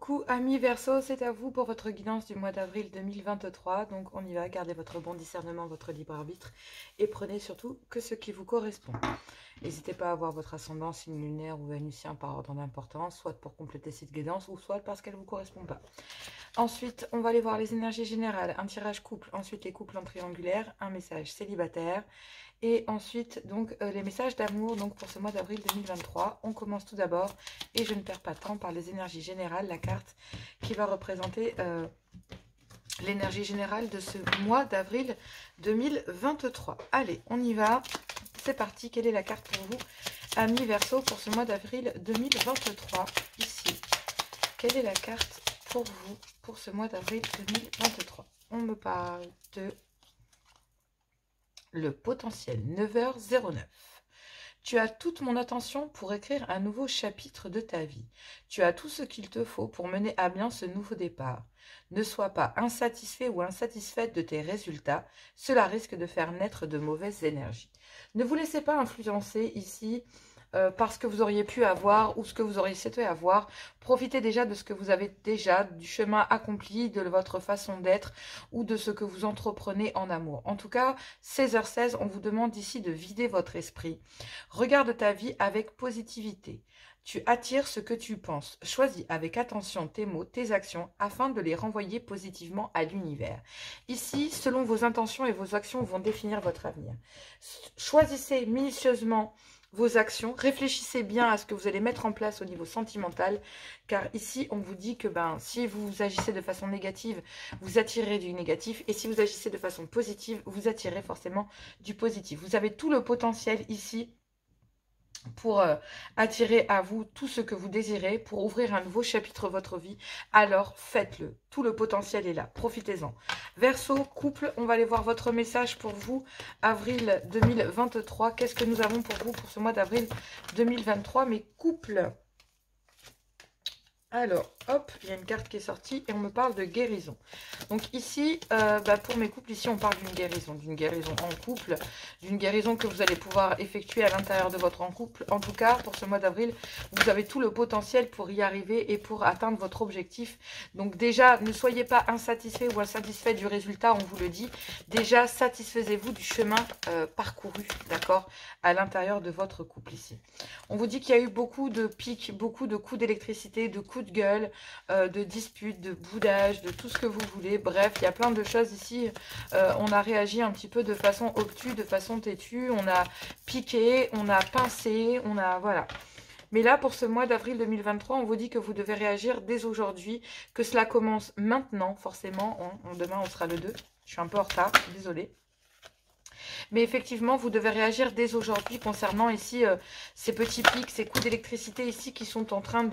Coucou amis Verseau, c'est à vous pour votre guidance du mois d'avril 2023. Donc on y va, gardez votre bon discernement, votre libre arbitre et prenez surtout que ce qui vous correspond. N'hésitez pas à voir votre ascendant, signe lunaire ou vénusien par ordre d'importance, soit pour compléter cette guidance ou soit parce qu'elle ne vous correspond pas. Ensuite, on va aller voir les énergies générales, un tirage couple, ensuite les couples en triangulaire, un message célibataire. Et ensuite, donc, les messages d'amour donc pour ce mois d'avril 2023. On commence tout d'abord, et je ne perds pas de temps, par les énergies générales, la carte qui va représenter l'énergie générale de ce mois d'avril 2023. Allez, on y va, c'est parti. Quelle est la carte pour vous, amis Verseau, pour ce mois d'avril 2023, ici? Quelle est la carte pour vous, pour ce mois d'avril 2023? On me parle de... le potentiel, 9h09. Tu as toute mon attention pour écrire un nouveau chapitre de ta vie. Tu as tout ce qu'il te faut pour mener à bien ce nouveau départ. Ne sois pas insatisfait ou insatisfaite de tes résultats. Cela risque de faire naître de mauvaises énergies. Ne vous laissez pas influencer ici parce que vous auriez pu avoir ou ce que vous auriez souhaité avoir. Profitez déjà de ce que vous avez déjà, du chemin accompli, de votre façon d'être ou de ce que vous entreprenez en amour. En tout cas, 16h16, on vous demande ici de vider votre esprit. Regarde ta vie avec positivité. Tu attires ce que tu penses. Choisis avec attention tes mots, tes actions, afin de les renvoyer positivement à l'univers. Ici, selon vos intentions et vos actions vont définir votre avenir. Choisissez minutieusement vos actions, réfléchissez bien à ce que vous allez mettre en place au niveau sentimental, car ici on vous dit que si vous agissez de façon négative, vous attirez du négatif, et si vous agissez de façon positive, vous attirez forcément du positif. Vous avez tout le potentiel ici pour attirer à vous tout ce que vous désirez, pour ouvrir un nouveau chapitre de votre vie. Alors faites-le, tout le potentiel est là, profitez-en. Verseau, couple, on va aller voir votre message pour vous, avril 2023. Qu'est-ce que nous avons pour vous pour ce mois d'avril 2023, mes couples? Alors, hop, il y a une carte qui est sortie et on me parle de guérison. Donc ici, pour mes couples, ici on parle d'une guérison en couple, d'une guérison que vous allez pouvoir effectuer à l'intérieur de votre couple. En tout cas, pour ce mois d'avril, vous avez tout le potentiel pour y arriver et pour atteindre votre objectif. Donc déjà, ne soyez pas insatisfait ou insatisfait du résultat, on vous le dit. Déjà, satisfaisez-vous du chemin parcouru, d'accord, à l'intérieur de votre couple ici. On vous dit qu'il y a eu beaucoup de pics, beaucoup de coups d'électricité, de coups de gueule, de disputes, de boudage, de tout ce que vous voulez. Bref, il y a plein de choses ici. On a réagi un petit peu de façon obtuse, de façon têtue. On a piqué, on a pincé, on a... voilà. Mais là, pour ce mois d'avril 2023, on vous dit que vous devez réagir dès aujourd'hui, que cela commence maintenant, forcément. Demain, on sera le 2. Je suis un peu en retard, désolée. Mais effectivement, vous devez réagir dès aujourd'hui concernant ici ces petits pics, ces coups d'électricité ici qui sont en train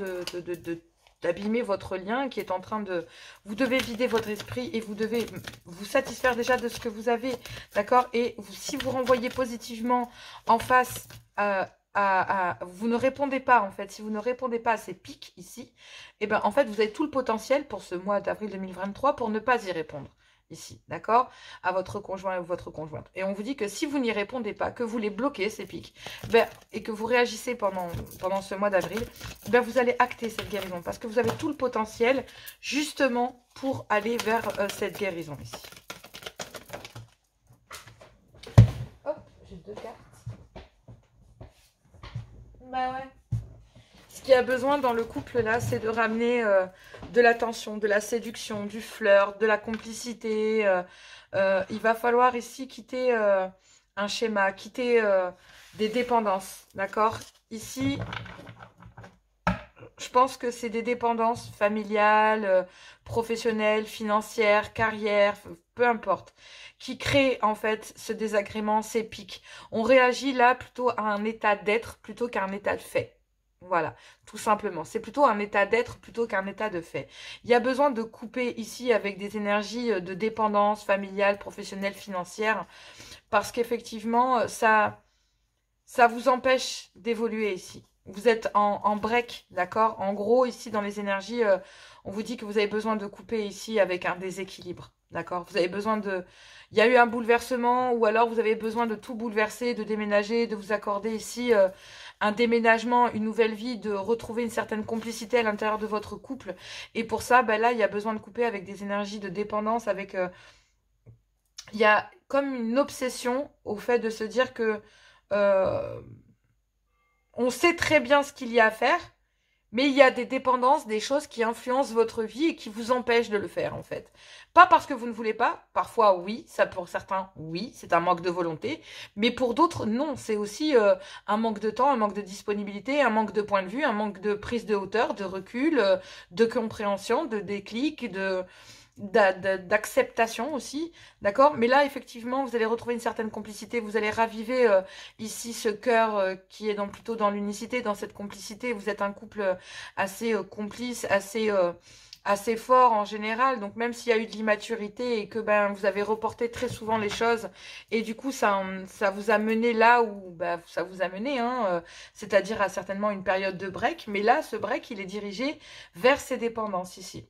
d'abîmer votre lien, qui est en train de... Vous devez vider votre esprit et vous devez vous satisfaire déjà de ce que vous avez, d'accord? Et si vous renvoyez positivement en face vous ne répondez pas, en fait, si vous ne répondez pas à ces pics ici, et en fait, vous avez tout le potentiel pour ce mois d'avril 2023 pour ne pas y répondre. Ici, d'accord, à votre conjoint ou votre conjointe. Et on vous dit que si vous n'y répondez pas, que vous les bloquez, ces pics, et que vous réagissez pendant ce mois d'avril, vous allez acter cette guérison. Parce que vous avez tout le potentiel, justement, pour aller vers cette guérison ici. Hop, j'ai 2 cartes. Bah ouais. Ce qu'il y a besoin dans le couple, là, c'est de ramener de l'attention, de la séduction, du flirt, de la complicité. Il va falloir ici quitter un schéma, quitter des dépendances, d'accord? Ici, je pense que c'est des dépendances familiales, professionnelles, financières, carrière, peu importe, qui créent en fait ce désagrément, ces pics. On réagit là plutôt à un état d'être plutôt qu'à un état de fait. Voilà, tout simplement. C'est plutôt un état d'être plutôt qu'un état de fait. Il y a besoin de couper ici avec des énergies de dépendance familiale, professionnelle, financière, parce qu'effectivement, ça vous empêche d'évoluer ici. Vous êtes en break, d'accord? En gros, ici, dans les énergies, on vous dit que vous avez besoin de couper ici avec un déséquilibre, d'accord? Vous avez besoin de... Il y a eu un bouleversement ou alors vous avez besoin de tout bouleverser, de déménager, de vous accorder ici un déménagement, une nouvelle vie, de retrouver une certaine complicité à l'intérieur de votre couple. Et pour ça, ben là, il y a besoin de couper avec des énergies de dépendance, avec... il y a comme une obsession au fait de se dire que euh, on sait très bien ce qu'il y a à faire, mais il y a des dépendances, des choses qui influencent votre vie et qui vous empêchent de le faire, en fait. Pas parce que vous ne voulez pas, parfois oui, ça pour certains, oui, c'est un manque de volonté, mais pour d'autres, non, c'est aussi un manque de temps, un manque de disponibilité, un manque de point de vue, un manque de prise de hauteur, de recul, de compréhension, de déclic, d'acceptation aussi, d'accord? Mais là, effectivement, vous allez retrouver une certaine complicité, vous allez raviver ici ce cœur qui est plutôt dans l'unicité, dans cette complicité. Vous êtes un couple assez complice, assez fort en général. Donc même s'il y a eu de l'immaturité et que ben vous avez reporté très souvent les choses et du coup ça vous a mené là où ben, ça vous a mené, hein, c'est-à-dire à certainement une période de break. Mais là, ce break, il est dirigé vers ses dépendances ici.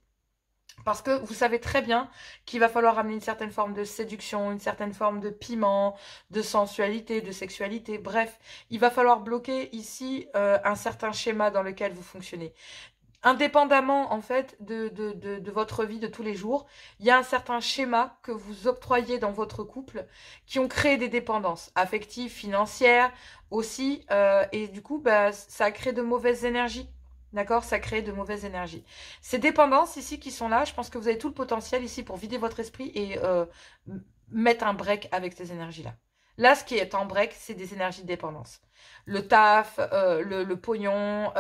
Parce que vous savez très bien qu'il va falloir amener une certaine forme de séduction, une certaine forme de piment, de sensualité, de sexualité. Bref, il va falloir bloquer ici un certain schéma dans lequel vous fonctionnez. Indépendamment, en fait, de votre vie de tous les jours, il y a un certain schéma que vous octroyez dans votre couple qui ont créé des dépendances affectives, financières aussi. Et du coup, bah, ça a créé de mauvaises énergies. D'accord? Ça crée de mauvaises énergies. Ces dépendances ici qui sont là, je pense que vous avez tout le potentiel ici pour vider votre esprit et mettre un break avec ces énergies-là. Là, ce qui est en break, c'est des énergies de dépendance. Le taf, le pognon,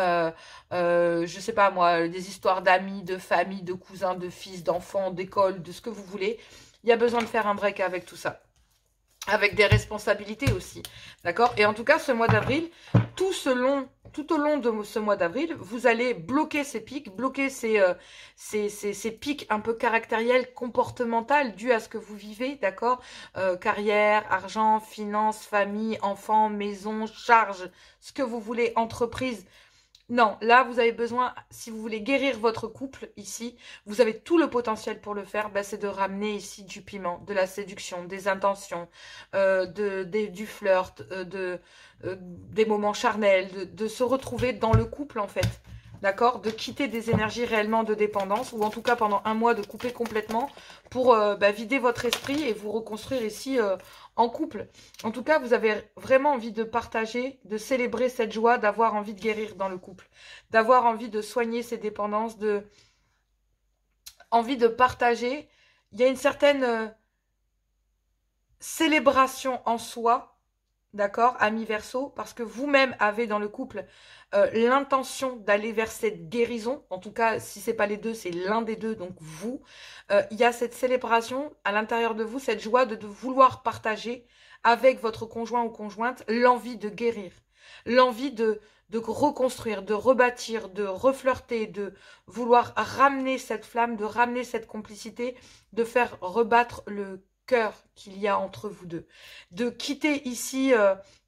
je sais pas moi, des histoires d'amis, de famille, de cousins, de fils, d'enfants, d'école, de ce que vous voulez. Il y a besoin de faire un break avec tout ça. Avec des responsabilités aussi, d'accord? Et en tout cas, ce mois d'avril, tout au long de ce mois d'avril, vous allez bloquer ces pics, bloquer ces pics un peu caractériels, comportementaux, dus à ce que vous vivez, d'accord? Carrière, argent, finances, famille, enfants, maison, charges, ce que vous voulez, entreprise. Non, là, vous avez besoin, si vous voulez guérir votre couple, ici, vous avez tout le potentiel pour le faire, bah, c'est de ramener ici du piment, de la séduction, des intentions, du flirt, des moments charnels, de se retrouver dans le couple, en fait. D'accord? De quitter des énergies réellement de dépendance, ou en tout cas pendant un mois de couper complètement pour bah, vider votre esprit et vous reconstruire ici en couple. En tout cas, vous avez vraiment envie de partager, de célébrer cette joie, d'avoir envie de guérir dans le couple, d'avoir envie de soigner ses dépendances, envie de partager. Il y a une certaine célébration en soi, d'accord, ami Verseau, parce que vous-même avez dans le couple l'intention d'aller vers cette guérison. En tout cas, si c'est pas les deux, c'est l'un des deux, donc vous. Il y a cette célébration à l'intérieur de vous, cette joie de vouloir partager avec votre conjoint ou conjointe l'envie de guérir, l'envie de reconstruire, de rebâtir, de reflirter, de vouloir ramener cette flamme, de ramener cette complicité, de faire rebattre le cœur qu'il y a entre vous deux, de quitter ici,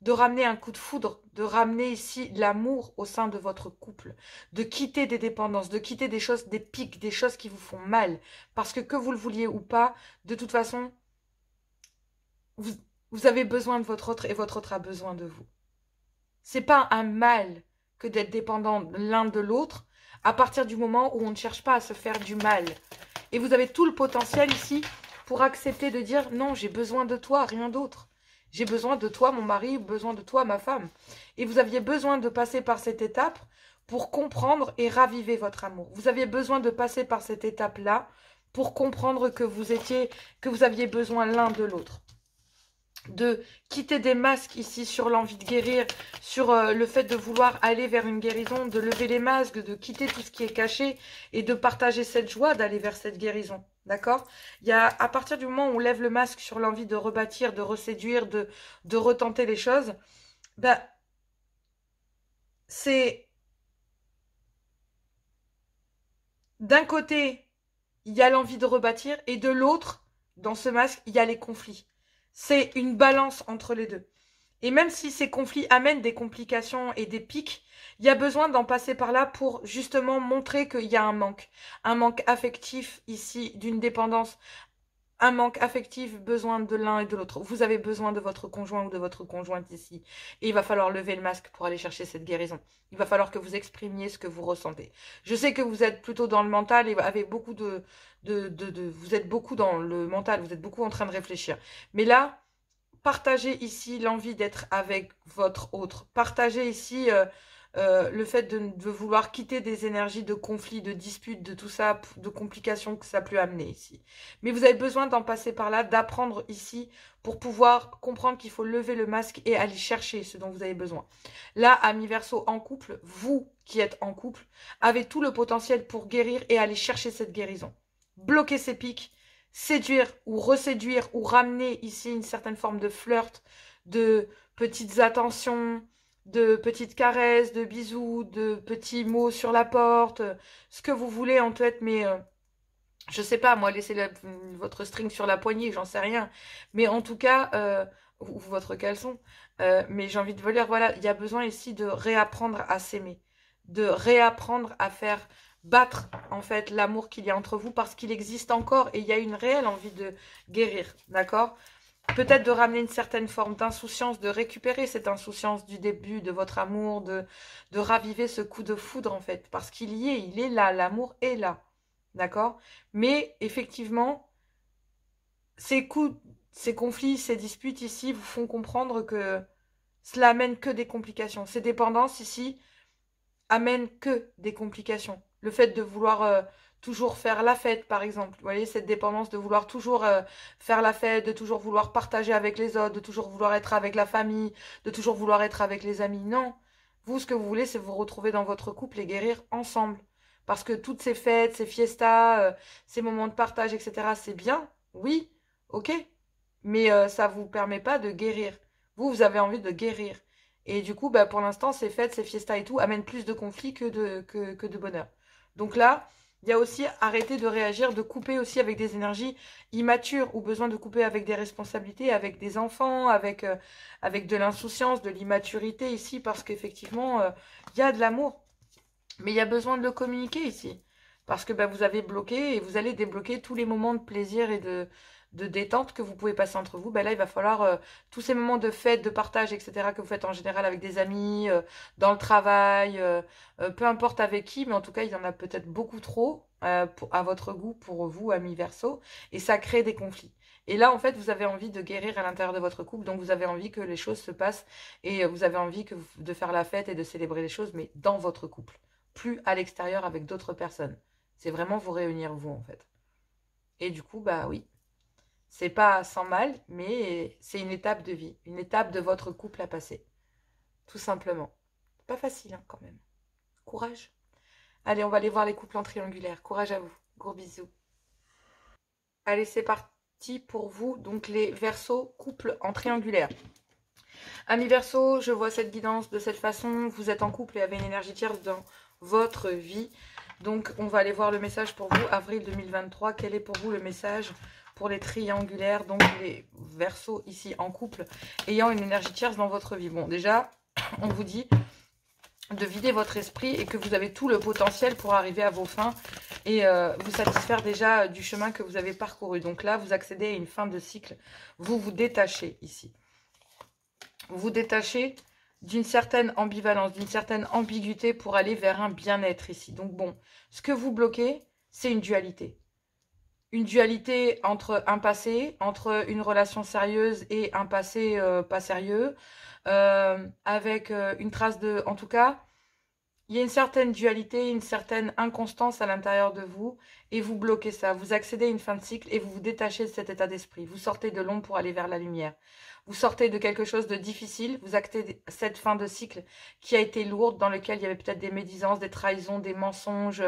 de ramener un coup de foudre, de ramener ici l'amour au sein de votre couple, de quitter des dépendances, de quitter des choses, des pics, des choses qui vous font mal, parce que vous le vouliez ou pas, de toute façon, vous avez besoin de votre autre et votre autre a besoin de vous. C'est pas un mal que d'être dépendant l'un de l'autre à partir du moment où on ne cherche pas à se faire du mal. Et vous avez tout le potentiel ici pour accepter de dire non, j'ai besoin de toi, rien d'autre. J'ai besoin de toi, mon mari, besoin de toi, ma femme. Et vous aviez besoin de passer par cette étape pour comprendre et raviver votre amour. Vous aviez besoin de passer par cette étape-là pour comprendre que vous aviez besoin l'un de l'autre. De quitter des masques ici sur l'envie de guérir, sur le fait de vouloir aller vers une guérison, de lever les masques, de quitter tout ce qui est caché et de partager cette joie d'aller vers cette guérison. D'accord? Il y a, à partir du moment où on lève le masque sur l'envie de rebâtir, de reséduire, de retenter les choses, bah, c'est... D'un côté, il y a l'envie de rebâtir et de l'autre, dans ce masque, il y a les conflits. C'est une balance entre les deux. Et même si ces conflits amènent des complications et des pics, il y a besoin d'en passer par là pour justement montrer qu'il y a un manque affectif ici, d'une dépendance, un manque affectif, besoin de l'un et de l'autre. Vous avez besoin de votre conjoint ou de votre conjointe ici. Et il va falloir lever le masque pour aller chercher cette guérison. Il va falloir que vous exprimiez ce que vous ressentez. Je sais que vous êtes plutôt dans le mental et avec beaucoup vous êtes beaucoup dans le mental, vous êtes beaucoup en train de réfléchir. Mais là, partagez ici l'envie d'être avec votre autre. Partagez ici le fait de vouloir quitter des énergies de conflit, de disputes, de tout ça, de complications que ça peut amener ici. Mais vous avez besoin d'en passer par là, d'apprendre ici pour pouvoir comprendre qu'il faut lever le masque et aller chercher ce dont vous avez besoin. Là, amis Verseau en couple, vous qui êtes en couple, avez tout le potentiel pour guérir et aller chercher cette guérison. Bloquer ces pics, séduire ou reséduire ou ramener ici une certaine forme de flirt, de petites attentions, de petites caresses, de bisous, de petits mots sur la porte, ce que vous voulez en tête, mais je sais pas, moi, laissez votre string sur la poignée, j'en sais rien. Mais en tout cas, ou votre caleçon, mais j'ai envie de vous dire, voilà, il y a besoin ici de réapprendre à s'aimer, de réapprendre à faire battre, en fait, l'amour qu'il y a entre vous, parce qu'il existe encore et il y a une réelle envie de guérir, d'accord ? Peut-être de ramener une certaine forme d'insouciance, de récupérer cette insouciance du début de votre amour, de raviver ce coup de foudre en fait. Parce qu'il y est, il est là, l'amour est là. D'accord? Mais effectivement, ces conflits, ces disputes ici vous font comprendre que cela amène que des complications. Ces dépendances ici amènent que des complications. Le fait de vouloir toujours faire la fête, par exemple. Vous voyez, cette dépendance de vouloir toujours faire la fête, de toujours vouloir partager avec les autres, de toujours vouloir être avec la famille, de toujours vouloir être avec les amis. Non. Vous, ce que vous voulez, c'est vous retrouver dans votre couple et guérir ensemble. Parce que toutes ces fêtes, ces fiestas, ces moments de partage, etc., c'est bien, oui, ok. Mais ça ne vous permet pas de guérir. Vous, vous avez envie de guérir. Et du coup, bah, pour l'instant, ces fêtes, ces fiestas et tout amènent plus de conflits que de bonheur. Donc là, il y a aussi arrêter de réagir, de couper aussi avec des énergies immatures ou besoin de couper avec des responsabilités, avec des enfants, avec de l'insouciance, de l'immaturité ici, parce qu'effectivement, il y a de l'amour. Mais il y a besoin de le communiquer ici. Parce que bah, vous avez bloqué et vous allez débloquer tous les moments de plaisir et de détente que vous pouvez passer entre vous. Bah, là, il va falloir tous ces moments de fête, de partage, etc. que vous faites en général avec des amis, dans le travail, peu importe avec qui, mais en tout cas, il y en a peut-être beaucoup trop à votre goût pour vous, amis Verseau. Et ça crée des conflits. Et là, en fait, vous avez envie de guérir à l'intérieur de votre couple, donc vous avez envie que les choses se passent et vous avez envie de faire la fête et de célébrer les choses, mais dans votre couple. Plus à l'extérieur avec d'autres personnes. C'est vraiment vous réunir vous en fait. Et du coup, bah oui, c'est pas sans mal, mais c'est une étape de vie, une étape de votre couple à passer. Tout simplement. Pas facile hein, quand même. Courage. Allez, on va aller voir les couples en triangulaire. Courage à vous. Gros bisous. Allez, c'est parti pour vous. Donc les Verseaux, couple en triangulaire. Amis Verseaux, je vois cette guidance de cette façon. Vous êtes en couple et avez une énergie tierce dans votre vie. Donc, on va aller voir le message pour vous, avril 2023. Quel est pour vous le message pour les triangulaires, donc les Verseaux ici en couple, ayant une énergie tierce dans votre vie? Bon, déjà, on vous dit de vider votre esprit et que vous avez tout le potentiel pour arriver à vos fins et vous satisfaire déjà du chemin que vous avez parcouru. Donc là, vous accédez à une fin de cycle. Vous vous détachez ici. Vous vous détachez d'une certaine ambivalence, d'une certaine ambiguïté pour aller vers un bien-être ici. Donc bon, ce que vous bloquez, c'est une dualité. Une dualité entre un passé, entre une relation sérieuse et un passé pas sérieux, avec une trace de... En tout cas, il y a une certaine dualité, une certaine inconstance à l'intérieur de vous, et vous bloquez ça. Vous accédez à une fin de cycle et vous vous détachez de cet état d'esprit. Vous sortez de l'ombre pour aller vers la lumière. Vous sortez de quelque chose de difficile, vous actez cette fin de cycle qui a été lourde, dans lequel il y avait peut-être des médisances, des trahisons, des mensonges,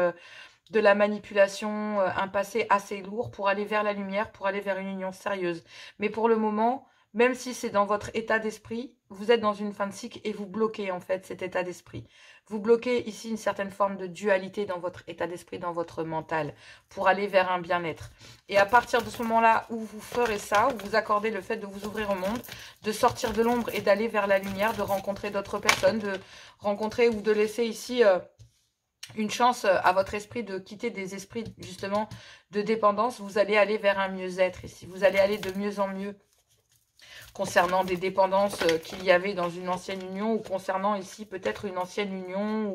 de la manipulation, un passé assez lourd pour aller vers la lumière, pour aller vers une union sérieuse. Mais pour le moment, même si c'est dans votre état d'esprit, vous êtes dans une fin de cycle et vous bloquez en fait cet état d'esprit. Vous bloquez ici une certaine forme de dualité dans votre état d'esprit, dans votre mental, pour aller vers un bien-être. Et à partir de ce moment-là où vous ferez ça, où vous accordez le fait de vous ouvrir au monde, de sortir de l'ombre et d'aller vers la lumière, de rencontrer d'autres personnes, de rencontrer ou de laisser ici une chance à votre esprit de quitter des esprits justement de dépendance. Vous allez aller vers un mieux-être ici. Vous allez aller de mieux en mieux concernant des dépendances qu'il y avait dans une ancienne union, ou concernant ici peut-être une ancienne union,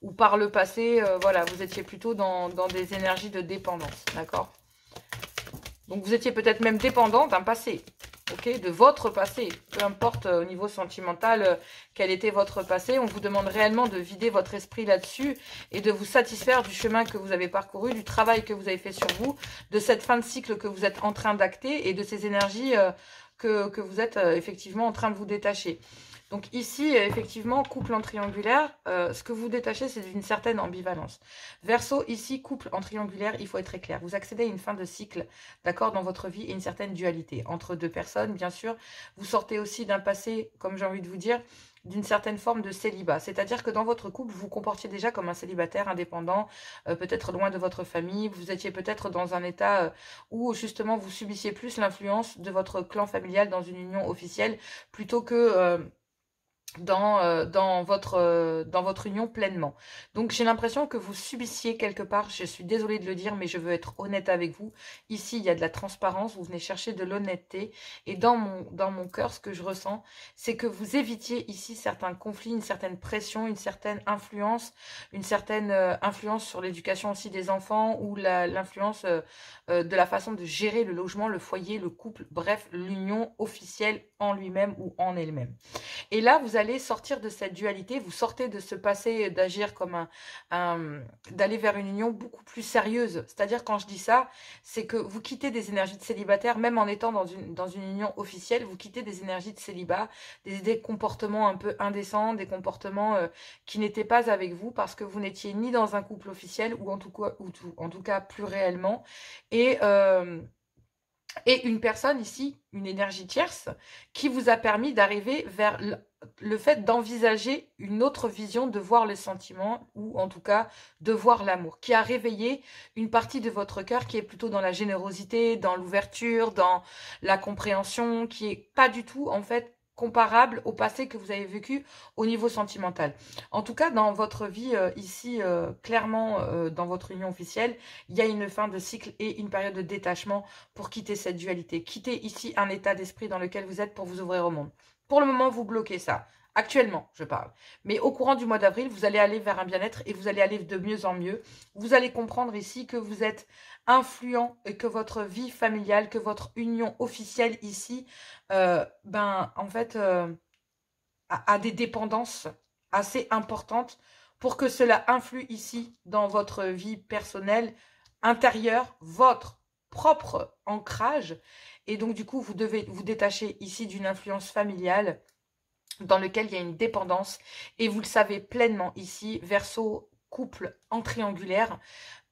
ou par le passé, voilà, vous étiez plutôt dans des énergies de dépendance, d'accord? Donc vous étiez peut-être même dépendant d'un passé, ok, de votre passé, peu importe au niveau sentimental quel était votre passé. On vous demande réellement de vider votre esprit là-dessus et de vous satisfaire du chemin que vous avez parcouru, du travail que vous avez fait sur vous, de cette fin de cycle que vous êtes en train d'acter et de ces énergies que vous êtes effectivement en train de vous détacher. Donc ici, effectivement, couple en triangulaire, ce que vous détachez, c'est d'une certaine ambivalence. Verseau, ici, couple en triangulaire, il faut être très clair. Vous accédez à une fin de cycle, d'accord, dans votre vie, et une certaine dualité entre deux personnes, bien sûr. Vous sortez aussi d'un passé, comme j'ai envie de vous dire, d'une certaine forme de célibat. C'est-à-dire que dans votre couple, vous vous comportiez déjà comme un célibataire indépendant, peut-être loin de votre famille. Vous étiez peut-être dans un état où, justement, vous subissiez plus l'influence de votre clan familial dans une union officielle, plutôt que dans votre union pleinement. Donc j'ai l'impression que vous subissiez quelque part, je suis désolée de le dire, mais je veux être honnête avec vous. Ici, il y a de la transparence, vous venez chercher de l'honnêteté. Et dans mon cœur, ce que je ressens, c'est que vous évitiez ici certains conflits, une certaine pression, une certaine influence sur l'éducation aussi des enfants, ou l'influence de la façon de gérer le logement, le foyer, le couple, bref, l'union officielle en lui-même ou en elle-même. Et là, vous allez sortir de cette dualité, vous sortez de ce passé d'agir comme d'aller vers une union beaucoup plus sérieuse. C'est-à-dire, quand je dis ça, c'est que vous quittez des énergies de célibataire, même en étant dans une union officielle, vous quittez des énergies de célibat, des comportements un peu indécents, des comportements qui n'étaient pas avec vous, parce que vous n'étiez ni dans un couple officiel, ou en tout cas plus réellement, et une personne ici, une énergie tierce, qui vous a permis d'arriver vers le fait d'envisager une autre vision, de voir les sentiments, ou en tout cas de voir l'amour, qui a réveillé une partie de votre cœur qui est plutôt dans la générosité, dans l'ouverture, dans la compréhension, qui est pas du tout en fait comparable au passé que vous avez vécu au niveau sentimental. En tout cas, dans votre vie ici, clairement, dans votre union officielle, il y a une fin de cycle et une période de détachement pour quitter cette dualité. Quitter ici un état d'esprit dans lequel vous êtes pour vous ouvrir au monde. Pour le moment, vous bloquez ça. Actuellement, je parle. Mais au courant du mois d'avril, vous allez aller vers un bien-être et vous allez aller de mieux en mieux. Vous allez comprendre ici que vous êtes influent et que votre vie familiale, que votre union officielle ici, en fait, a des dépendances assez importantes pour que cela influe ici dans votre vie personnelle, intérieure, votre propre ancrage. Et donc, du coup, vous devez vous détacher ici d'une influence familiale dans lequel il y a une dépendance. Et vous le savez pleinement ici, Verseau, couple en triangulaire.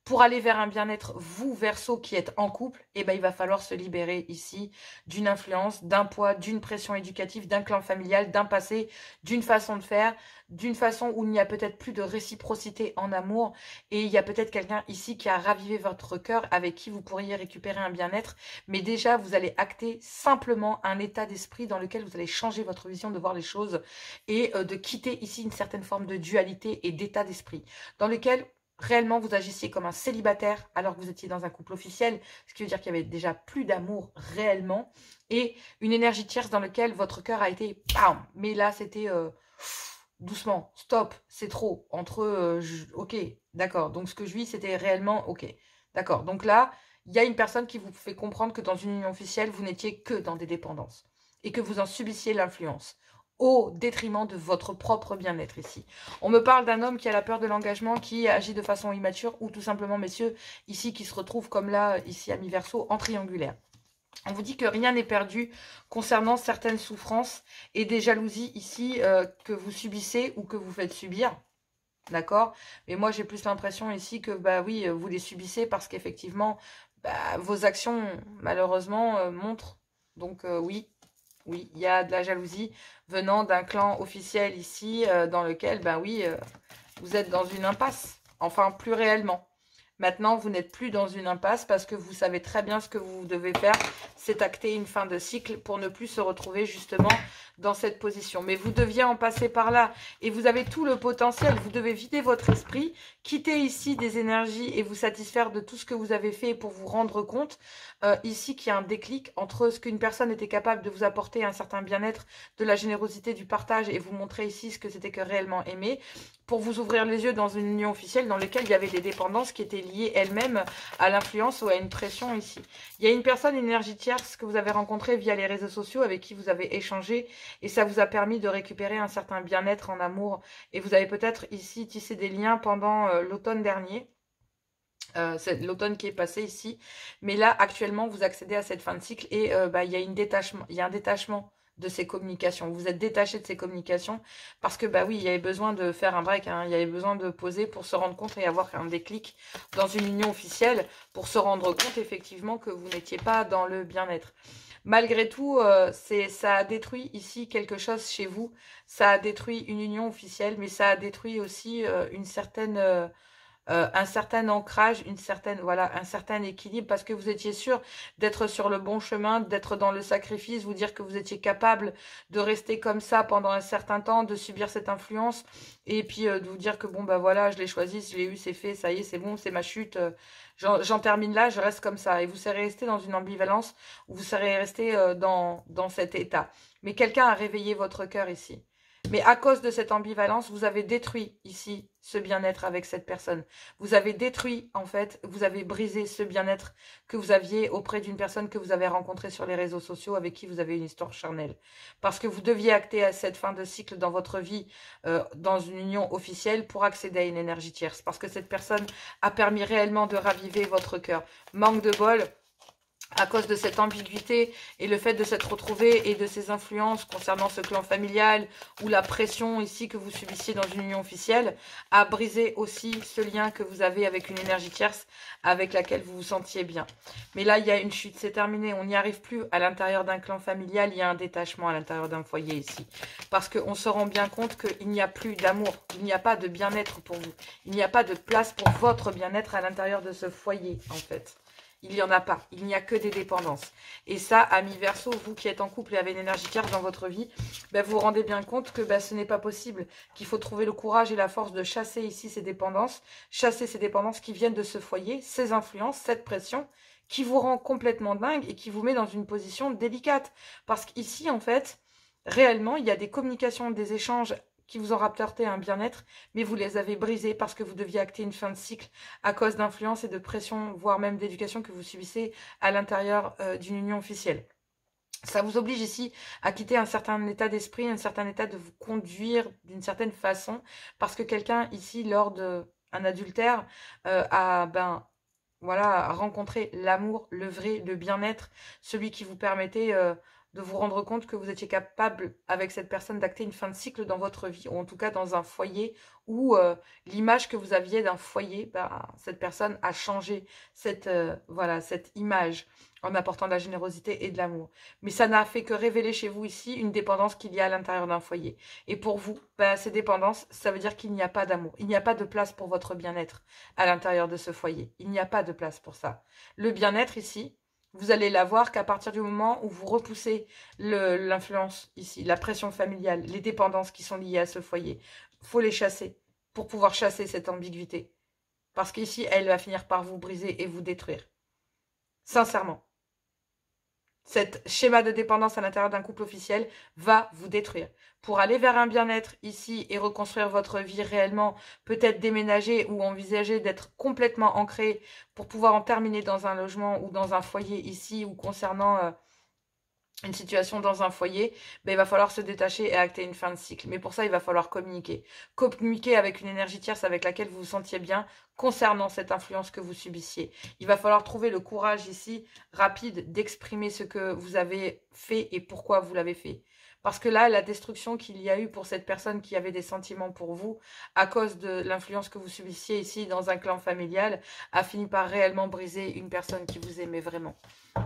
Pour aller vers un bien-être, vous, Verseau, qui êtes en couple, il va falloir se libérer ici d'une influence, d'un poids, d'une pression éducative, d'un clan familial, d'un passé, d'une façon de faire, d'une façon où il n'y a peut-être plus de réciprocité en amour. Et il y a peut-être quelqu'un ici qui a ravivé votre cœur, avec qui vous pourriez récupérer un bien-être. Mais déjà, vous allez acter simplement un état d'esprit dans lequel vous allez changer votre vision de voir les choses et de quitter ici une certaine forme de dualité et d'état d'esprit dans lequel réellement vous agissiez comme un célibataire alors que vous étiez dans un couple officiel, ce qui veut dire qu'il y avait déjà plus d'amour réellement, et une énergie tierce dans laquelle votre cœur a été bam, mais là c'était doucement, stop, c'est trop, ok, d'accord, donc ce que je vis c'était réellement ok, d'accord, donc là il y a une personne qui vous fait comprendre que dans une union officielle vous n'étiez que dans des dépendances et que vous en subissiez l'influence au détriment de votre propre bien-être ici. On me parle d'un homme qui a la peur de l'engagement, qui agit de façon immature, ou tout simplement, messieurs, ici, qui se retrouve comme là, ici, à mi-verso, en triangulaire. On vous dit que rien n'est perdu concernant certaines souffrances et des jalousies ici que vous subissez ou que vous faites subir. D'accord? Mais moi, j'ai plus l'impression ici que, oui, vous les subissez parce qu'effectivement, vos actions, malheureusement, montrent. Donc, oui. Oui, il y a de la jalousie venant d'un clan officiel ici, dans lequel, oui, vous êtes dans une impasse. Enfin, plus réellement. Maintenant, vous n'êtes plus dans une impasse parce que vous savez très bien ce que vous devez faire. C'est acter une fin de cycle pour ne plus se retrouver justement dans cette position. Mais vous deviez en passer par là et vous avez tout le potentiel. Vous devez vider votre esprit, quitter ici des énergies et vous satisfaire de tout ce que vous avez fait pour vous rendre compte ici qu'il y a un déclic entre ce qu'une personne était capable de vous apporter, un certain bien-être, de la générosité, du partage et vous montrer ici ce que c'était que réellement aimer, pour vous ouvrir les yeux dans une union officielle dans laquelle il y avait des dépendances qui étaient liées elles-mêmes à l'influence ou à une pression ici. Il y a une personne, une énergie tierce que vous avez rencontrée via les réseaux sociaux avec qui vous avez échangé et ça vous a permis de récupérer un certain bien-être en amour et vous avez peut-être ici tissé des liens pendant l'automne dernier. C'est l'automne qui est passé ici, mais là actuellement vous accédez à cette fin de cycle et il y a un détachement de ces communications. Vous êtes détaché de ces communications parce que oui, il y avait besoin de faire un break, hein, il y avait besoin de poser pour se rendre compte et avoir un déclic dans une union officielle pour se rendre compte effectivement que vous n'étiez pas dans le bien-être. Malgré tout, ça a détruit ici quelque chose chez vous, ça a détruit une union officielle, mais ça a détruit aussi un certain ancrage, un certain équilibre, parce que vous étiez sûr d'être sur le bon chemin, d'être dans le sacrifice, vous dire que vous étiez capable de rester comme ça pendant un certain temps, de subir cette influence, et puis de vous dire que bon, voilà, je l'ai choisi, je l'ai eu, c'est fait, ça y est, c'est bon, c'est ma chute, j'en termine là, je reste comme ça. Et vous serez resté dans une ambivalence, ou vous serez resté dans cet état. Mais quelqu'un a réveillé votre cœur ici. Mais à cause de cette ambivalence, vous avez détruit ici ce bien-être avec cette personne. Vous avez détruit, en fait, vous avez brisé ce bien-être que vous aviez auprès d'une personne que vous avez rencontrée sur les réseaux sociaux avec qui vous avez une histoire charnelle. Parce que vous deviez acter à cette fin de cycle dans votre vie, dans une union officielle pour accéder à une énergie tierce. Parce que cette personne a permis réellement de raviver votre cœur. Manque de bol. À cause de cette ambiguïté et le fait de s'être retrouvé et de ces influences concernant ce clan familial ou la pression ici que vous subissiez dans une union officielle, a brisé aussi ce lien que vous avez avec une énergie tierce avec laquelle vous vous sentiez bien. Mais là, il y a une chute, c'est terminé, on n'y arrive plus à l'intérieur d'un clan familial, il y a un détachement à l'intérieur d'un foyer ici. Parce qu'on se rend bien compte qu'il n'y a plus d'amour, il n'y a pas de bien-être pour vous, il n'y a pas de place pour votre bien-être à l'intérieur de ce foyer en fait. Il n'y en a pas. Il n'y a que des dépendances. Et ça, amis Verseau, vous qui êtes en couple et avez une énergie tierce dans votre vie, vous vous rendez bien compte que ce n'est pas possible, qu'il faut trouver le courage et la force de chasser ici ces dépendances qui viennent de ce foyer, ces influences, cette pression, qui vous rend complètement dingue et qui vous met dans une position délicate. Parce qu'ici, en fait, réellement, il y a des communications, des échanges qui vous ont rapporté un bien-être, mais vous les avez brisés parce que vous deviez acter une fin de cycle à cause d'influence et de pression, voire même d'éducation que vous subissez à l'intérieur d'une union officielle. Ça vous oblige ici à quitter un certain état d'esprit, un certain état de vous conduire d'une certaine façon, parce que quelqu'un ici, lors d'un adultère, a rencontré l'amour, le vrai, le bien-être, celui qui vous permettait de vous rendre compte que vous étiez capable, avec cette personne, d'acter une fin de cycle dans votre vie, ou en tout cas dans un foyer, où l'image que vous aviez d'un foyer, cette personne a changé cette image en apportant de la générosité et de l'amour. Mais ça n'a fait que révéler chez vous ici une dépendance qu'il y a à l'intérieur d'un foyer. Et pour vous, ces dépendances, ça veut dire qu'il n'y a pas d'amour. Il n'y a pas de place pour votre bien-être à l'intérieur de ce foyer. Il n'y a pas de place pour ça. Le bien-être ici, vous allez l'avoir qu'à partir du moment où vous repoussez l'influence ici, la pression familiale, les dépendances qui sont liées à ce foyer. Il faut les chasser pour pouvoir chasser cette ambiguïté. Parce qu'ici, elle va finir par vous briser et vous détruire. Sincèrement. Cet schéma de dépendance à l'intérieur d'un couple officiel va vous détruire. Pour aller vers un bien-être ici et reconstruire votre vie réellement, peut-être déménager ou envisager d'être complètement ancré pour pouvoir en terminer dans un logement ou dans un foyer ici ou concernant une situation dans un foyer, il va falloir se détacher et acter une fin de cycle. Mais pour ça, il va falloir communiquer. Communiquer avec une énergie tierce avec laquelle vous vous sentiez bien concernant cette influence que vous subissiez. Il va falloir trouver le courage ici, rapide, d'exprimer ce que vous avez fait et pourquoi vous l'avez fait. Parce que là, la destruction qu'il y a eu pour cette personne qui avait des sentiments pour vous, à cause de l'influence que vous subissiez ici dans un clan familial, a fini par réellement briser une personne qui vous aimait vraiment.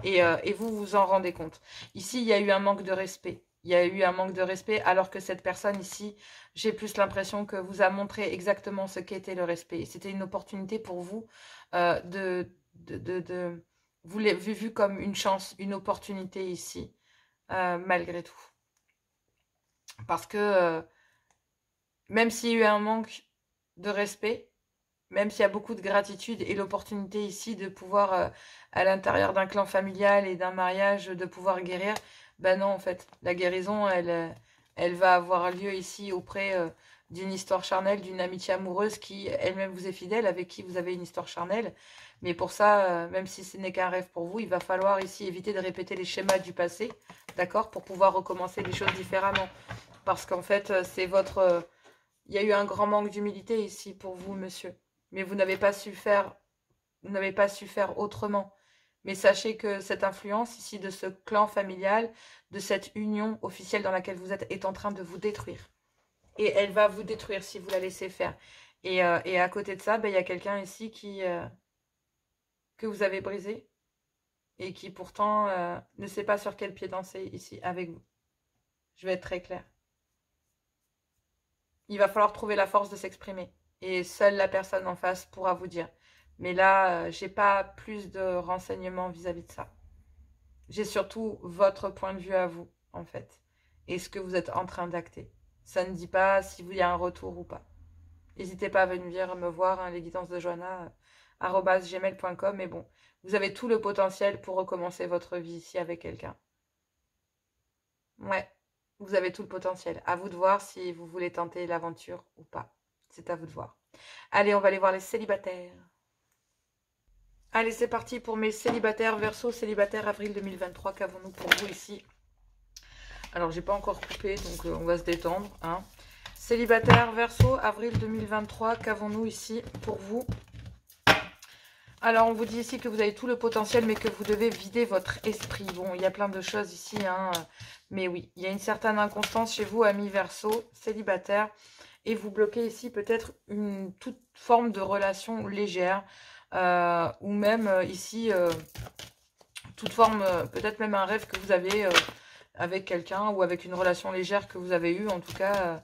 Et vous vous en rendez compte. Ici, il y a eu un manque de respect. il y a eu un manque de respect, alors que cette personne ici, j'ai plus l'impression que vous a montré exactement ce qu'était le respect. C'était une opportunité pour vous vous l'avez vu comme une chance, une opportunité ici, malgré tout. Parce que même s'il y a eu un manque de respect, même s'il y a beaucoup de gratitude et l'opportunité ici de pouvoir, à l'intérieur d'un clan familial et d'un mariage, de pouvoir guérir, ben non, en fait, la guérison, elle va avoir lieu ici auprès d'une histoire charnelle, d'une amitié amoureuse qui elle-même vous est fidèle, avec qui vous avez une histoire charnelle. Mais pour ça, même si ce n'est qu'un rêve pour vous, il va falloir ici éviter de répéter les schémas du passé, d'accord, pour pouvoir recommencer les choses différemment. Parce qu'en fait, c'est votre... il y a eu un grand manque d'humilité ici pour vous, monsieur. Mais vous n'avez pas su faire, vous n'avez pas su faire autrement. Mais sachez que cette influence ici de ce clan familial, de cette union officielle dans laquelle vous êtes, est en train de vous détruire. Et elle va vous détruire si vous la laissez faire. Et à côté de ça, ben, il y a quelqu'un ici que vous avez brisé et qui pourtant ne sait pas sur quel pied danser ici avec vous. Je vais être très claire. Il va falloir trouver la force de s'exprimer. Et seule la personne en face pourra vous dire. Mais là, j'ai pas plus de renseignements vis-à-vis de ça. J'ai surtout votre point de vue à vous, en fait. Et ce que vous êtes en train d'acter. Ça ne dit pas si vous y a un retour ou pas. N'hésitez pas à venir me voir, hein, les guidances de Johanna, @gmail.com. Mais bon, vous avez tout le potentiel pour recommencer votre vie ici avec quelqu'un. Ouais, vous avez tout le potentiel. À vous de voir si vous voulez tenter l'aventure ou pas. C'est à vous de voir. Allez, on va aller voir les célibataires. Allez, c'est parti pour mes célibataires. Verseau, célibataire, avril 2023. Qu'avons-nous pour vous ici? Alors, j'ai pas encore coupé, donc on va se détendre. Hein. Célibataire, Verseau, avril 2023. Qu'avons-nous ici pour vous? Alors, on vous dit ici que vous avez tout le potentiel, mais que vous devez vider votre esprit. Bon, il y a plein de choses ici, hein, mais oui, il y a une certaine inconstance chez vous, amis Verseau, célibataire, et vous bloquez ici peut-être toute forme de relation légère, ou même ici, toute forme, peut-être même un rêve que vous avez avec quelqu'un, ou avec une relation légère que vous avez eue, en tout cas...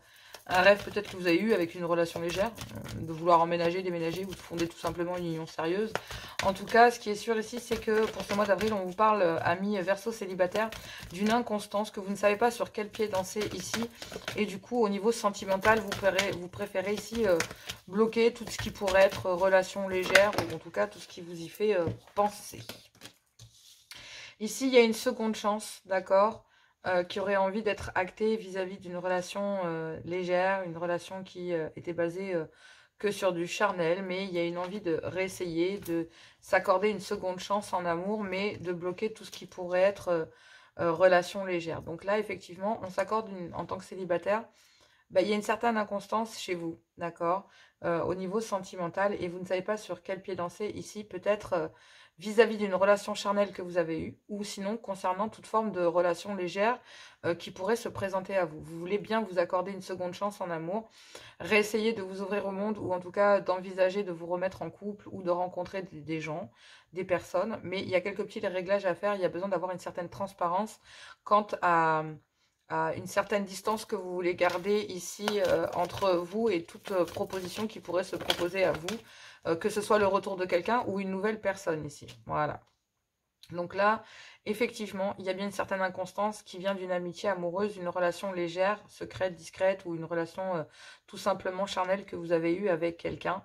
un rêve peut-être que vous avez eu avec une relation légère, de vouloir emménager, déménager ou de fonder tout simplement une union sérieuse. En tout cas, ce qui est sûr ici, c'est que pour ce mois d'avril, on vous parle, amis Verseau célibataire, d'une inconstance que vous ne savez pas sur quel pied danser ici. Et du coup, au niveau sentimental, vous préférez ici bloquer tout ce qui pourrait être relation légère ou en tout cas tout ce qui vous y fait penser. Ici, il y a une seconde chance, d'accord, qui aurait envie d'être actée vis-à-vis d'une relation légère, une relation qui était basée que sur du charnel, mais il y a une envie de réessayer, de s'accorder une seconde chance en amour, mais de bloquer tout ce qui pourrait être relation légère. Donc là, effectivement, on s'accorde en tant que célibataire, bah, il y a une certaine inconstance chez vous, d'accord, au niveau sentimental, et vous ne savez pas sur quel pied danser ici, peut-être vis-à-vis d'une relation charnelle que vous avez eue, ou sinon concernant toute forme de relation légère qui pourrait se présenter à vous. Vous voulez bien vous accorder une seconde chance en amour, réessayer de vous ouvrir au monde, ou en tout cas d'envisager de vous remettre en couple, ou de rencontrer des gens, des personnes, mais il y a quelques petits réglages à faire, il y a besoin d'avoir une certaine transparence quant à une certaine distance que vous voulez garder ici entre vous et toute proposition qui pourrait se proposer à vous, que ce soit le retour de quelqu'un ou une nouvelle personne ici. Voilà. Donc là, effectivement, il y a bien une certaine inconstance qui vient d'une amitié amoureuse, une relation légère, secrète, discrète, ou une relation tout simplement charnelle que vous avez eue avec quelqu'un.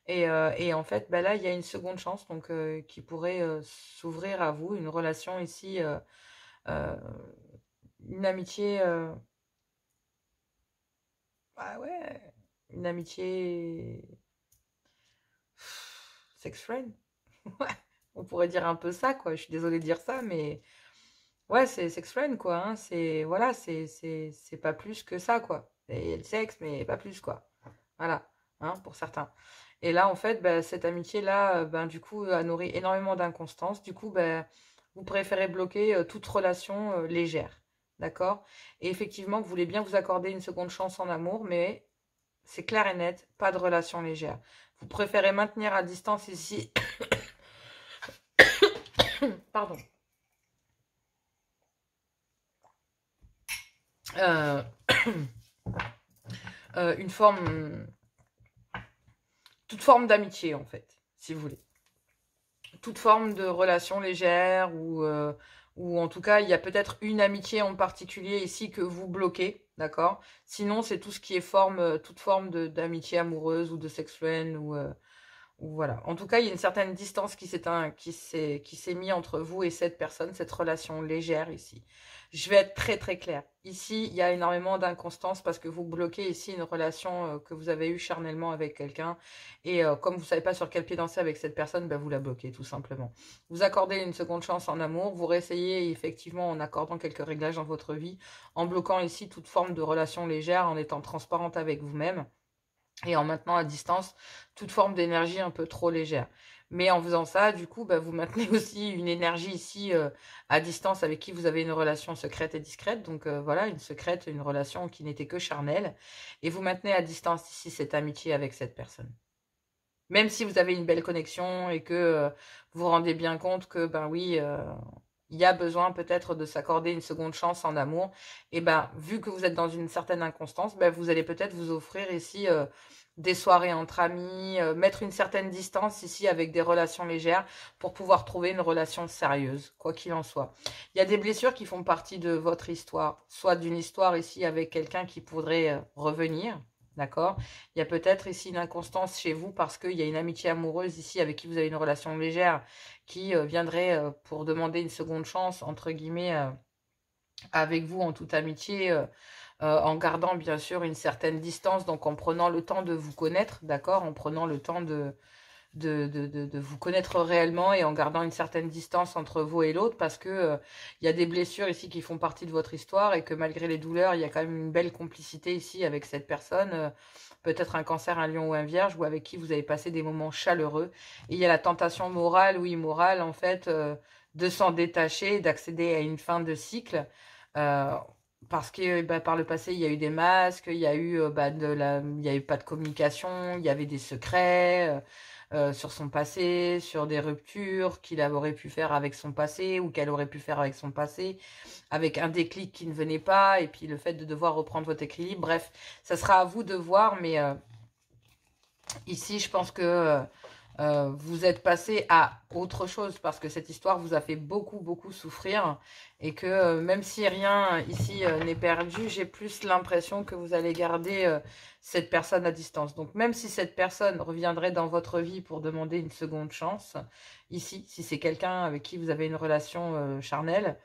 Et en fait, bah là, il y a une seconde chance donc qui pourrait s'ouvrir à vous, une relation ici... une amitié, ah ouais, une amitié sex friend. Ouais, on pourrait dire un peu ça, quoi. Je suis désolée de dire ça, mais ouais, c'est sex friend, quoi. Hein. C'est voilà, c'est pas plus que ça, quoi. Il y a le sexe, mais pas plus, quoi. Voilà, hein, pour certains. Et là, en fait, bah, cette amitié-là, ben, du coup, a nourri énormément d'inconstance. Du coup, bah, vous préférez bloquer toute relation légère. D'accord? Et effectivement, vous voulez bien vous accorder une seconde chance en amour, mais c'est clair et net, pas de relation légère. Vous préférez maintenir à distance ici. Pardon. euh, une forme, toute forme d'amitié en fait, si vous voulez. Toute forme de relation légère ou en tout cas, il y a peut-être une amitié en particulier ici que vous bloquez, d'accord? Sinon, c'est tout ce qui est toute forme d'amitié amoureuse ou de sex friend ou voilà. En tout cas, il y a une certaine distance qui s'est mise entre vous et cette personne, cette relation légère ici. Je vais être très très claire. Ici, il y a énormément d'inconstance parce que vous bloquez ici une relation que vous avez eue charnellement avec quelqu'un. Et comme vous ne savez pas sur quel pied danser avec cette personne, ben vous la bloquez tout simplement. Vous accordez une seconde chance en amour. Vous réessayez effectivement en accordant quelques réglages dans votre vie, en bloquant ici toute forme de relation légère, en étant transparente avec vous-même et en maintenant à distance toute forme d'énergie un peu trop légère. Mais en faisant ça, du coup, bah, vous maintenez aussi une énergie ici à distance avec qui vous avez une relation secrète et discrète. Donc voilà, une relation qui n'était que charnelle. Et vous maintenez à distance ici cette amitié avec cette personne. Même si vous avez une belle connexion et que vous vous rendez bien compte que, ben oui, il y a besoin peut-être de s'accorder une seconde chance en amour, et ben vu que vous êtes dans une certaine inconstance, ben vous allez peut-être vous offrir ici des soirées entre amis, mettre une certaine distance ici avec des relations légères pour pouvoir trouver une relation sérieuse, quoi qu'il en soit. Il y a des blessures qui font partie de votre histoire, soit d'une histoire ici avec quelqu'un qui pourrait revenir, d'accord? Il y a peut-être ici une inconstance chez vous parce qu'il y a une amitié amoureuse ici avec qui vous avez une relation légère qui viendrait pour demander une seconde chance, entre guillemets, avec vous en toute amitié, en gardant bien sûr une certaine distance, donc en prenant le temps de vous connaître, d'accord? En prenant le temps de vous connaître réellement et en gardant une certaine distance entre vous et l'autre parce que il y a des blessures ici qui font partie de votre histoire et que malgré les douleurs, il y a quand même une belle complicité ici avec cette personne, peut-être un cancer, un lion ou un vierge ou avec qui vous avez passé des moments chaleureux. Et il y a la tentation morale ou immorale en fait de s'en détacher, d'accéder à une fin de cycle. Euh, parce que bah, par le passé, il y a eu des masques, il y a eu, il y a eu pas de communication, il y avait des secrets sur son passé, sur des ruptures qu'il aurait pu faire avec son passé ou qu'elle aurait pu faire avec son passé, avec un déclic qui ne venait pas et puis le fait de devoir reprendre votre équilibre. Bref, ça sera à vous de voir, mais ici, je pense que vous êtes passé à autre chose parce que cette histoire vous a fait beaucoup, beaucoup souffrir et que même si rien ici n'est perdu, j'ai plus l'impression que vous allez garder cette personne à distance. Donc même si cette personne reviendrait dans votre vie pour demander une seconde chance, ici, si c'est quelqu'un avec qui vous avez une relation charnelle,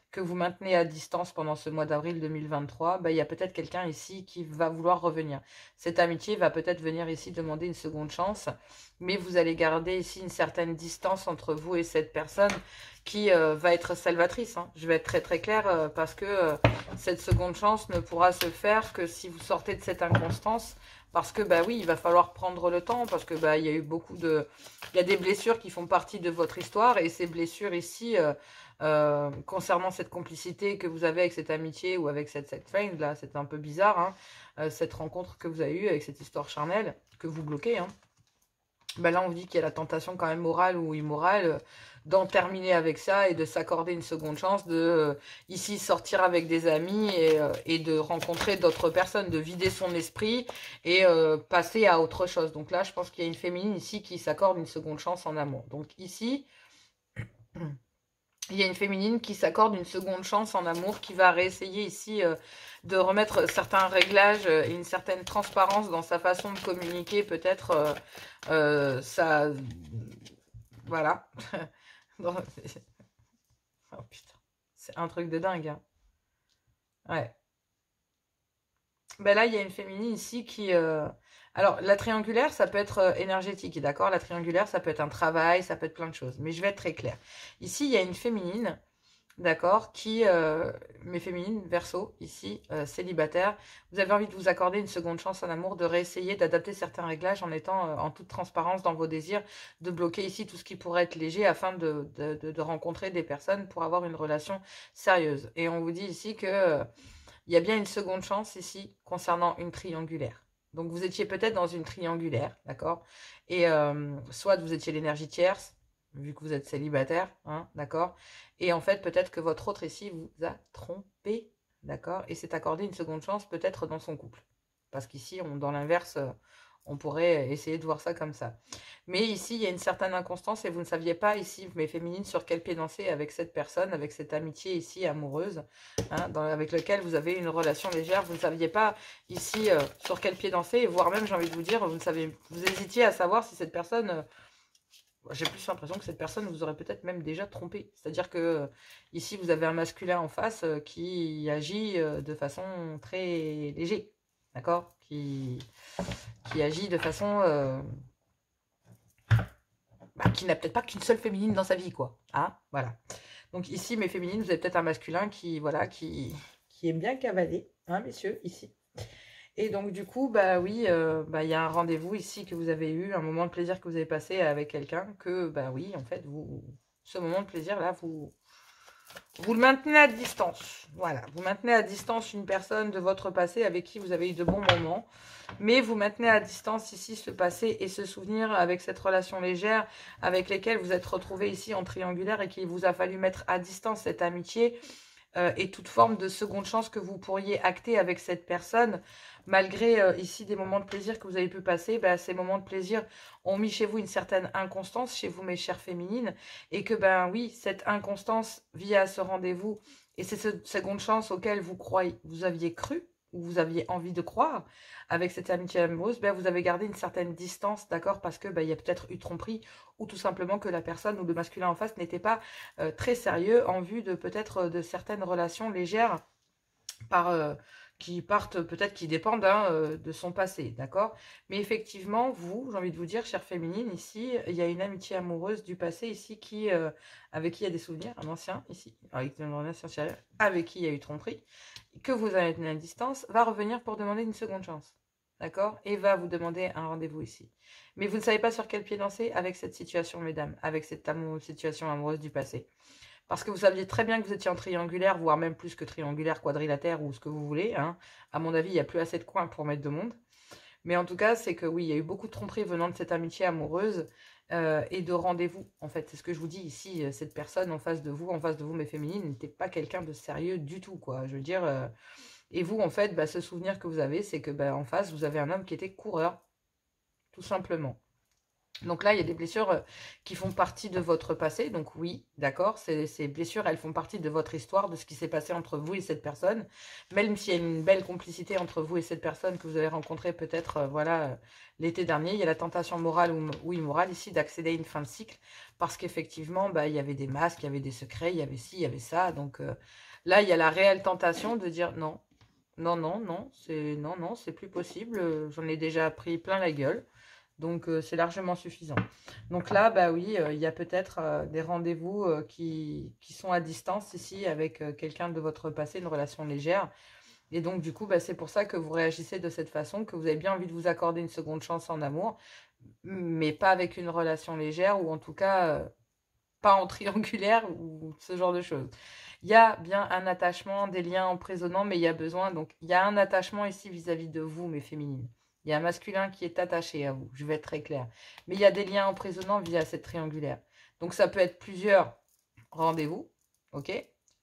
que vous maintenez à distance pendant ce mois d'avril 2023, bah, il y a peut-être quelqu'un ici qui va vouloir revenir. Cette amitié va peut-être venir ici demander une seconde chance, mais vous allez garder ici une certaine distance entre vous et cette personne qui va être salvatrice. Hein. Je vais être très très claire parce que cette seconde chance ne pourra se faire que si vous sortez de cette inconstance. Parce que bah oui, il va falloir prendre le temps parce que bah il y a eu il y a des blessures qui font partie de votre histoire et ces blessures ici concernant cette complicité que vous avez avec cette amitié ou avec cette friend là, c'est un peu bizarre, hein, cette rencontre que vous avez eue avec cette histoire charnelle que vous bloquez. Hein. Ben là, on vous dit qu'il y a la tentation quand même morale ou immorale d'en terminer avec ça et de s'accorder une seconde chance, de ici sortir avec des amis et de rencontrer d'autres personnes, de vider son esprit et passer à autre chose. Donc là, je pense qu'il y a une féminine ici qui s'accorde une seconde chance en amour. Donc ici, il y a une féminine qui s'accorde une seconde chance en amour, qui va réessayer ici de remettre certains réglages et une certaine transparence dans sa façon de communiquer, peut-être ça... Voilà. Oh putain, c'est un truc de dingue. Hein. Ouais. Ben là, il y a une féminine ici qui... Alors, la triangulaire, ça peut être énergétique, d'accord? La triangulaire, ça peut être un travail, ça peut être plein de choses. Mais je vais être très claire. Ici, il y a une féminine, d'accord, qui... mais féminine, verso, ici, célibataire. Vous avez envie de vous accorder une seconde chance en amour, de réessayer d'adapter certains réglages en étant en toute transparence dans vos désirs, de bloquer ici tout ce qui pourrait être léger afin de rencontrer des personnes pour avoir une relation sérieuse. Et on vous dit ici que... il y a bien une seconde chance ici concernant une triangulaire. Donc vous étiez peut-être dans une triangulaire, d'accord? Et soit vous étiez l'énergie tierce, vu que vous êtes célibataire, hein, d'accord? Et en fait, peut-être que votre autre ici vous a trompé. d'accord? Et s'est accordé une seconde chance peut-être dans son couple. Parce qu'ici, dans l'inverse, on pourrait essayer de voir ça comme ça. Mais ici, il y a une certaine inconstance et vous ne saviez pas ici, mes féminines, sur quel pied danser avec cette personne, avec cette amitié ici amoureuse, hein, avec laquelle vous avez une relation légère. Vous ne saviez pas ici sur quel pied danser, et voire même, j'ai envie de vous dire, vous hésitiez à savoir si cette personne... j'ai plus l'impression que cette personne vous aurait peut-être même déjà trompé. C'est-à-dire que ici, vous avez un masculin en face qui agit de façon très légère. D'accord, qui agit de façon qui n'a peut-être pas qu'une seule féminine dans sa vie, quoi. Hein, voilà. Donc ici, mes féminines, vous avez peut-être un masculin qui, voilà, qui aime bien cavaler, hein, messieurs, ici. Et donc, du coup, bah oui, il y a un rendez-vous ici que vous avez eu, un moment de plaisir que vous avez passé avec quelqu'un, que, bah oui, en fait, ce moment de plaisir-là, vous le maintenez à distance. Voilà, vous maintenez à distance une personne de votre passé avec qui vous avez eu de bons moments. Mais vous maintenez à distance ici ce passé et ce souvenir avec cette relation légère avec lesquelles vous êtes retrouvés ici en triangulaire et qu'il vous a fallu mettre à distance cette amitié et toute forme de seconde chance que vous pourriez acter avec cette personne. Malgré ici des moments de plaisir que vous avez pu passer, ces moments de plaisir ont mis chez vous une certaine inconstance, chez vous mes chères féminines, et que oui, cette inconstance via ce rendez-vous et cette seconde chance auquel vous aviez cru, ou vous aviez envie de croire, avec cette amitié amoureuse, vous avez gardé une certaine distance, d'accord, parce que il y a peut-être eu tromperie, ou tout simplement que la personne ou le masculin en face n'était pas très sérieux en vue de peut-être de certaines relations légères qui partent, peut-être qui dépendent de son passé, d'accord? Mais effectivement, j'ai envie de vous dire, chère féminine, ici, il y a une amitié amoureuse du passé ici avec qui il y a des souvenirs, un ancien ici, avec qui il y a eu tromperie, que vous avez tenu à distance, va revenir pour demander une seconde chance, d'accord? Et va vous demander un rendez-vous ici. Mais vous ne savez pas sur quel pied danser avec cette situation, mesdames, avec cette situation amoureuse du passé. Parce que vous saviez très bien que vous étiez en triangulaire, voire même plus que triangulaire, quadrilatère ou ce que vous voulez. Hein. À mon avis, il n'y a plus assez de coins pour mettre de monde. Mais en tout cas, c'est que oui, il y a eu beaucoup de tromperies venant de cette amitié amoureuse et de rendez-vous. En fait, c'est ce que je vous dis ici. Cette personne en face de vous, mes féminines, n'était pas quelqu'un de sérieux du tout, quoi. Je veux dire... et vous, en fait, ce souvenir que vous avez, c'est que en face, vous avez un homme qui était coureur, tout simplement. Donc là, il y a des blessures qui font partie de votre passé. Donc oui, d'accord, ces blessures, elles font partie de votre histoire, de ce qui s'est passé entre vous et cette personne. Même s'il y a une belle complicité entre vous et cette personne que vous avez rencontrée peut-être l'été dernier, il y a la tentation morale ou immorale ici d'accéder à une fin de cycle. Parce qu'effectivement, il y avait des masques, il y avait des secrets, il y avait ci, il y avait ça. Donc là, il y a la réelle tentation de dire non, non, non, non, c'est plus possible. J'en ai déjà pris plein la gueule. Donc, c'est largement suffisant. Donc là, oui, il y a peut-être des rendez-vous qui sont à distance ici avec quelqu'un de votre passé, une relation légère. Et donc, du coup, c'est pour ça que vous réagissez de cette façon, que vous avez bien envie de vous accorder une seconde chance en amour, mais pas avec une relation légère, ou en tout cas, pas en triangulaire, ou ce genre de choses. Il y a bien un attachement, des liens emprisonnants, mais il y a besoin, donc il y a un attachement ici vis-à-vis de vous, mes féminines. Il y a un masculin qui est attaché à vous, je vais être très claire. Mais il y a des liens emprisonnants via cette triangulaire. Donc ça peut être plusieurs rendez-vous, ok,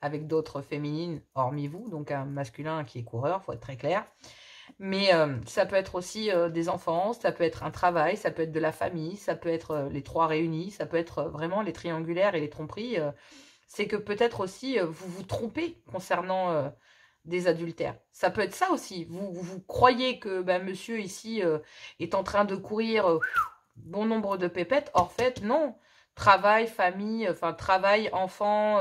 avec d'autres féminines hormis vous, donc un masculin qui est coureur, il faut être très clair. Mais ça peut être aussi des enfants, ça peut être un travail, ça peut être de la famille, ça peut être les trois réunis, ça peut être vraiment les triangulaires et les tromperies. C'est que peut-être aussi vous vous trompez concernant des adultères. Ça peut être ça aussi. Vous croyez que monsieur ici est en train de courir bon nombre de pépettes. Or, fait, non. Travail, famille, travail, enfant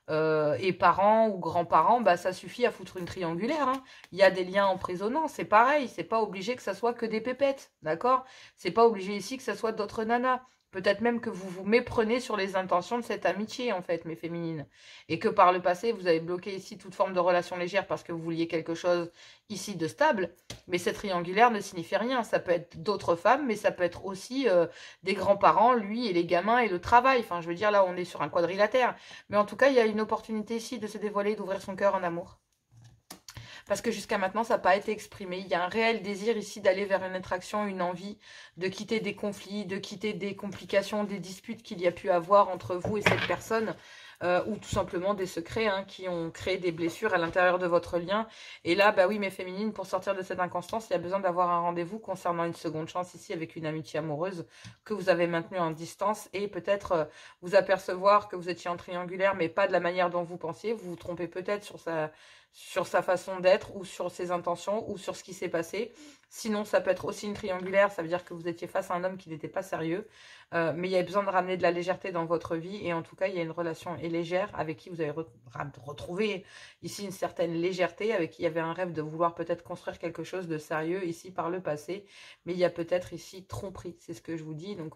et parents ou grands-parents, ça suffit à foutre une triangulaire. Hein. Il y a des liens emprisonnants, c'est pareil. C'est pas obligé que ça soit que des pépettes, d'accord? C'est pas obligé ici que ça soit d'autres nanas. Peut-être même que vous vous méprenez sur les intentions de cette amitié, en fait, mes féminines. Et que par le passé, vous avez bloqué ici toute forme de relation légère parce que vous vouliez quelque chose ici de stable. Mais cette triangulaire ne signifie rien. Ça peut être d'autres femmes, mais ça peut être aussi des grands-parents, lui et les gamins et le travail. Enfin, je veux dire, là, on est sur un quadrilatère. Mais en tout cas, il y a une opportunité ici de se dévoiler, d'ouvrir son cœur en amour. Parce que jusqu'à maintenant, ça n'a pas été exprimé. Il y a un réel désir ici d'aller vers une attraction, une envie de quitter des conflits, de quitter des complications, des disputes qu'il y a pu avoir entre vous et cette personne. ou tout simplement des secrets hein, qui ont créé des blessures à l'intérieur de votre lien. Et là, bah oui, mes féminines, pour sortir de cette inconstance, il y a besoin d'avoir un rendez-vous concernant une seconde chance ici avec une amitié amoureuse que vous avez maintenue en distance et peut-être vous apercevoir que vous étiez en triangulaire, mais pas de la manière dont vous pensiez. Vous vous trompez peut-être sur sa façon d'être ou sur ses intentions ou sur ce qui s'est passé. Sinon, ça peut être aussi une triangulaire, ça veut dire que vous étiez face à un homme qui n'était pas sérieux. Mais il y a besoin de ramener de la légèreté dans votre vie et en tout cas, il y a une relation légère avec qui vous avez retrouvé ici une certaine légèreté, avec qui il y avait un rêve de vouloir peut-être construire quelque chose de sérieux ici par le passé. Mais il y a peut-être ici tromperie, c'est ce que je vous dis. Donc,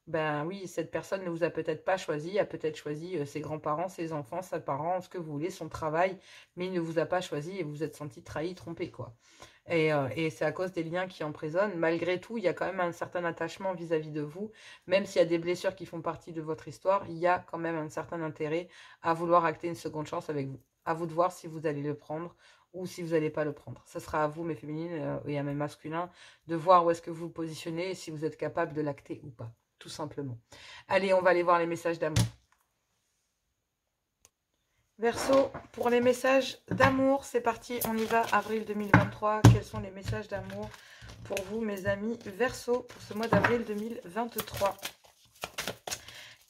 ben oui, cette personne ne vous a peut-être pas choisi, a peut-être choisi ses grands-parents, ses enfants, ses parents, ce que vous voulez, son travail, mais il ne vous a pas choisi et vous vous êtes senti trahi, trompé, quoi. Et c'est à cause des liens qui emprisonnent. Malgré tout, il y a quand même un certain attachement vis-à-vis de vous. Même s'il y a des blessures qui font partie de votre histoire, il y a quand même un certain intérêt à vouloir acter une seconde chance avec vous. À vous de voir si vous allez le prendre ou si vous n'allez pas le prendre. Ce sera à vous, mes féminines, et à mes masculins, de voir où est-ce que vous vous positionnez et si vous êtes capable de l'acter ou pas. Tout simplement. Allez, on va aller voir les messages d'amour. Verseau, pour les messages d'amour, c'est parti, on y va, avril 2023. Quels sont les messages d'amour pour vous, mes amis Verseau, pour ce mois d'avril 2023?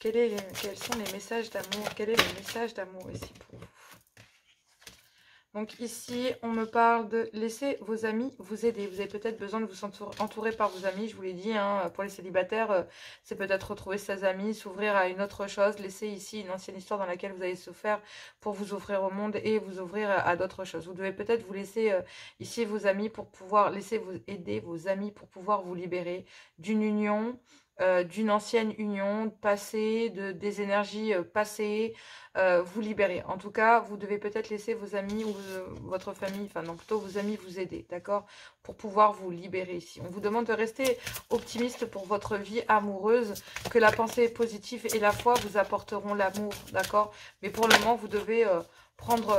Quels sont les messages d'amour? Quel est le message d'amour ici pour vous? Donc ici, on me parle de laisser vos amis vous aider. Vous avez peut-être besoin de vous entourer par vos amis. Je vous l'ai dit, hein, pour les célibataires, c'est peut-être retrouver ses amis, s'ouvrir à une autre chose. Laisser ici une ancienne histoire dans laquelle vous avez souffert pour vous ouvrir au monde et vous ouvrir à d'autres choses. Vous devez peut-être vous laisser ici vos amis pour pouvoir laisser vous aider vos amis pour pouvoir vous libérer d'une union, d'une ancienne union passée, des énergies passées, vous libérer. En tout cas, vous devez peut-être laisser vos amis ou votre famille, enfin non, plutôt vos amis vous aider, d'accord, pour pouvoir vous libérer ici. On vous demande de rester optimiste pour votre vie amoureuse, que la pensée positive et la foi vous apporteront l'amour, d'accord. Mais pour le moment, vous devez prendre...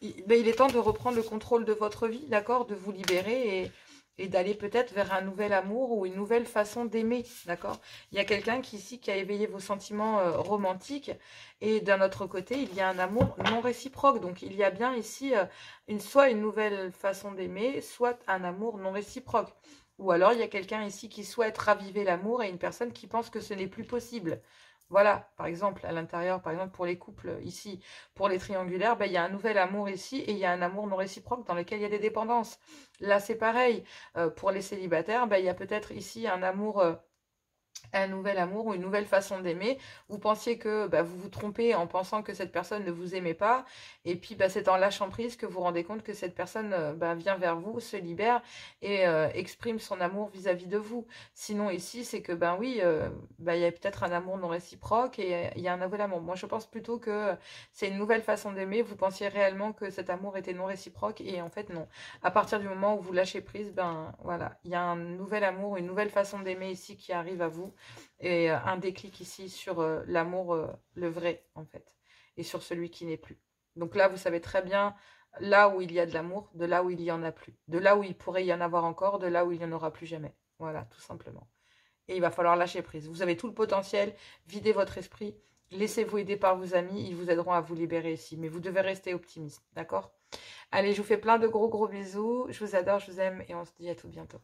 il est temps de reprendre le contrôle de votre vie, d'accord, de vous libérer et d'aller peut-être vers un nouvel amour ou une nouvelle façon d'aimer, d'accord. Il y a quelqu'un ici qui a éveillé vos sentiments romantiques et d'un autre côté, il y a un amour non réciproque. Donc, il y a bien ici soit une nouvelle façon d'aimer, soit un amour non réciproque. Ou alors, il y a quelqu'un ici qui souhaite raviver l'amour et une personne qui pense que ce n'est plus possible. Voilà, par exemple, à l'intérieur, par exemple, pour les couples ici, pour les triangulaires, ben, il y a un nouvel amour ici et il y a un amour non réciproque dans lequel il y a des dépendances. Là, c'est pareil. Pour les célibataires, ben, il y a peut-être ici un amour... un nouvel amour ou une nouvelle façon d'aimer. Vous pensiez que bah, vous vous trompez en pensant que cette personne ne vous aimait pas. Et puis, bah, c'est en lâchant prise que vous vous rendez compte que cette personne bah, vient vers vous, se libère et exprime son amour vis-à-vis de vous. Sinon, ici, c'est que, ben oui, bah, il y a peut-être un amour non réciproque et il y a un nouvel amour. Moi, je pense plutôt que c'est une nouvelle façon d'aimer. Vous pensiez réellement que cet amour était non réciproque et en fait, non. À partir du moment où vous lâchez prise, ben voilà, il y a un nouvel amour, une nouvelle façon d'aimer ici qui arrive à vous. Et un déclic ici sur l'amour, le vrai, en fait. Et sur celui qui n'est plus. Donc là, vous savez très bien, là où il y a de l'amour, de là où il n'y en a plus. De là où il pourrait y en avoir encore, de là où il n'y en aura plus jamais. Voilà, tout simplement. Et il va falloir lâcher prise. Vous avez tout le potentiel, videz votre esprit, laissez-vous aider par vos amis, ils vous aideront à vous libérer ici. Mais vous devez rester optimiste, d'accord? Allez, je vous fais plein de gros bisous. Je vous adore, je vous aime et on se dit à tout bientôt.